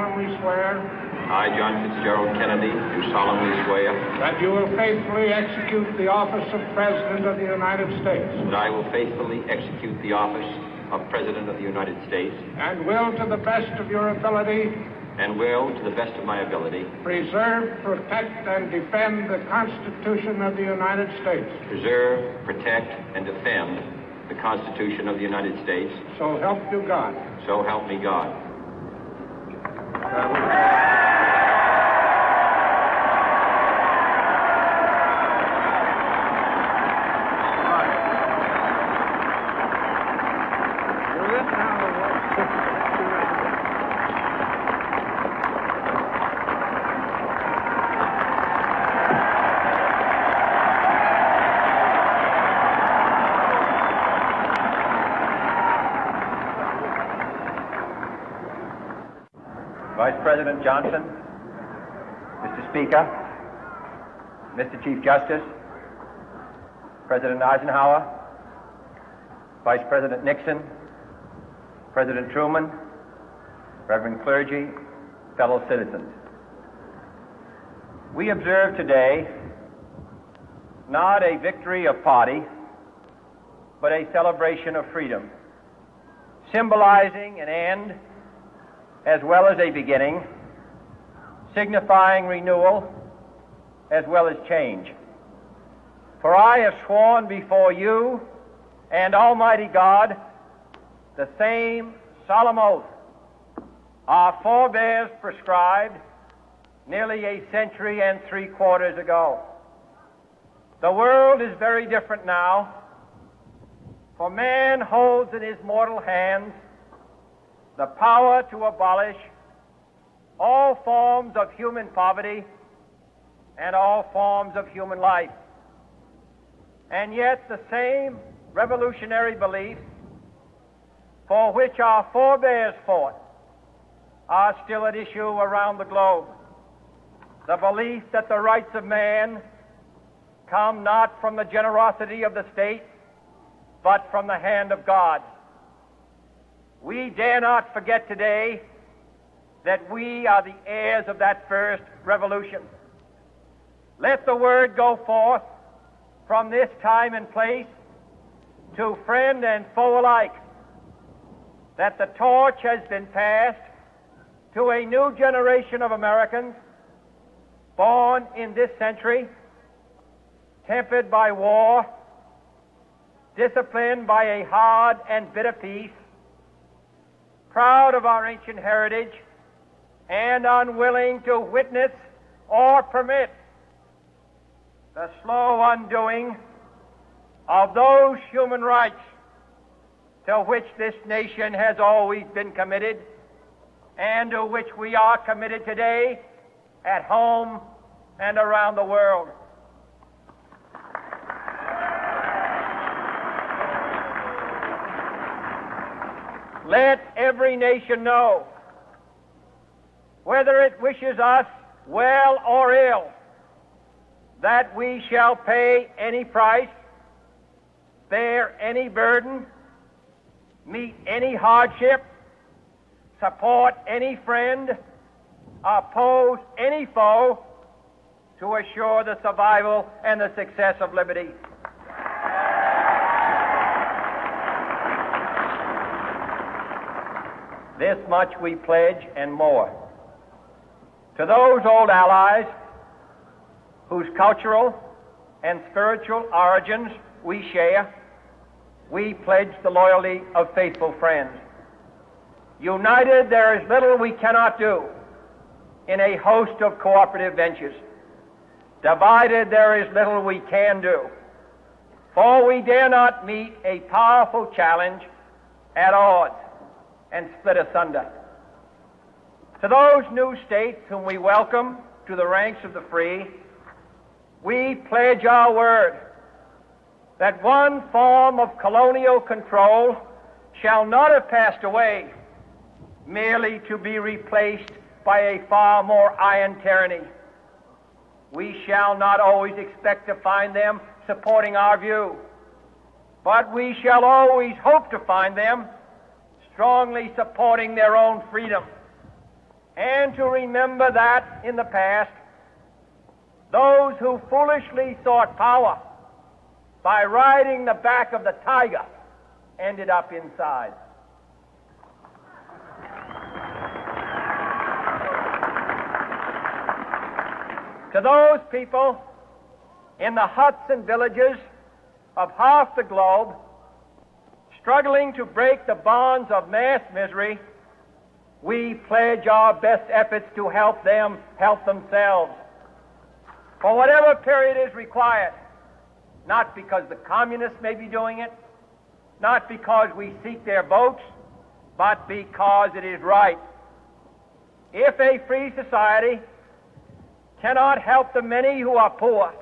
solemnly swear I, John Fitzgerald Kennedy, do solemnly swear that you will faithfully execute the office of President of the United States that I will faithfully execute the office of President of the United States and will, to the best of your ability, and will, to the best of my ability, preserve, protect, and defend the Constitution of the United States. preserve, protect, and defend the Constitution of the United States. So help you God. So help me God. Vice President Johnson, Mr. Speaker, Mr. Chief Justice, President Eisenhower, Vice President Nixon, President Truman, Reverend clergy, fellow citizens. We observe today not a victory of party, but a celebration of freedom, symbolizing an end as well as a beginning, signifying renewal as well as change. For I have sworn before you and Almighty God the same solemn oath our forebears prescribed nearly a century and 3/4 ago. The world is very different now, for man holds in his mortal hands the power to abolish all forms of human poverty and all forms of human life. And yet the same revolutionary beliefs for which our forebears fought are still at issue around the globe. The belief that the rights of man come not from the generosity of the state, but from the hand of God. We dare not forget today that we are the heirs of that first revolution. Let the word go forth from this time and place to friend and foe alike that the torch has been passed to a new generation of Americans born in this century, tempered by war, disciplined by a hard and bitter peace, proud of our ancient heritage, and unwilling to witness or permit the slow undoing of those human rights to which this nation has always been committed and to which we are committed today at home and around the world. Let every nation know, whether it wishes us well or ill, that we shall pay any price, bear any burden, meet any hardship, support any friend, oppose any foe to assure the survival and the success of liberty. This much we pledge and more. To those old allies whose cultural and spiritual origins we share, we pledge the loyalty of faithful friends. United, there is little we cannot do in a host of cooperative ventures. Divided, there is little we can do, for we dare not meet a powerful challenge at odds and split asunder. To those new states whom we welcome to the ranks of the free, we pledge our word that one form of colonial control shall not have passed away, merely to be replaced by a far more iron tyranny. We shall not always expect to find them supporting our view, but we shall always hope to find them strongly supporting their own freedom and to remember that in the past, those who foolishly sought power by riding the back of the tiger ended up inside. To those people in the huts and villages of half the globe struggling to break the bonds of mass misery, we pledge our best efforts to help them help themselves for whatever period is required, not because the communists may be doing it, not because we seek their votes, but because it is right. If a free society cannot help the many who are poor,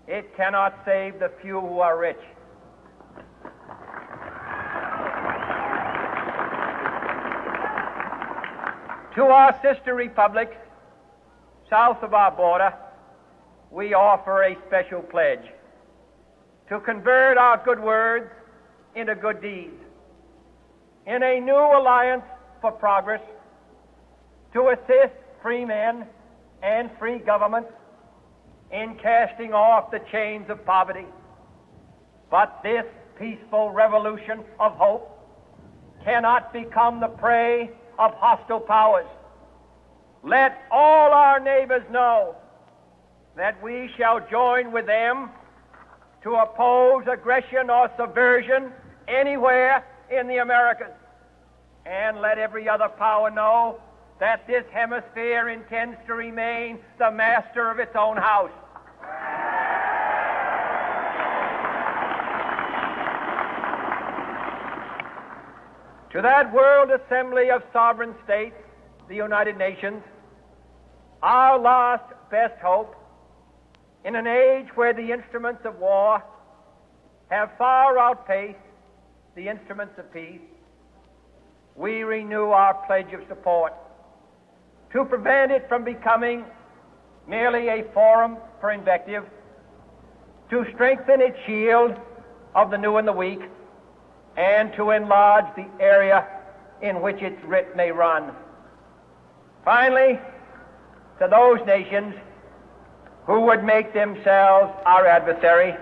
it cannot save the few who are rich. To our sister republics south of our border, we offer a special pledge to convert our good words into good deeds, in a new alliance for progress, to assist free men and free governments in casting off the chains of poverty. But this peaceful revolution of hope cannot become the prey of hostile powers. Let all our neighbors know that we shall join with them to oppose aggression or subversion anywhere in the Americas. And let every other power know that this hemisphere intends to remain the master of its own house. To that World Assembly of Sovereign States, the United Nations, our last best hope, in an age where the instruments of war have far outpaced the instruments of peace, we renew our pledge of support to prevent it from becoming merely a forum for invective, to strengthen its shield of the new and the weak, and to enlarge the area in which its writ may run. Finally, to those nations who would make themselves our adversary,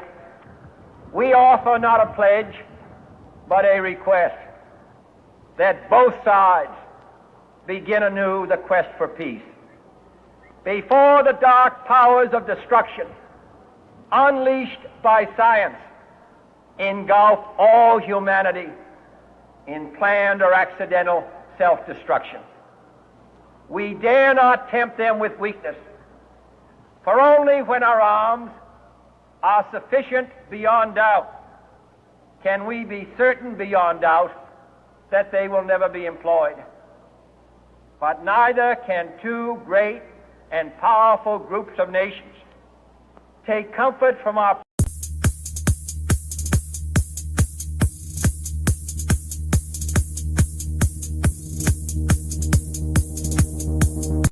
we offer not a pledge, but a request that both sides begin anew the quest for peace. Before the dark powers of destruction, unleashed by science, engulf all humanity in planned or accidental self-destruction, we dare not tempt them with weakness, for only when our arms are sufficient beyond doubt can we be certain beyond doubt that they will never be employed. But neither can two great and powerful groups of nations take comfort from our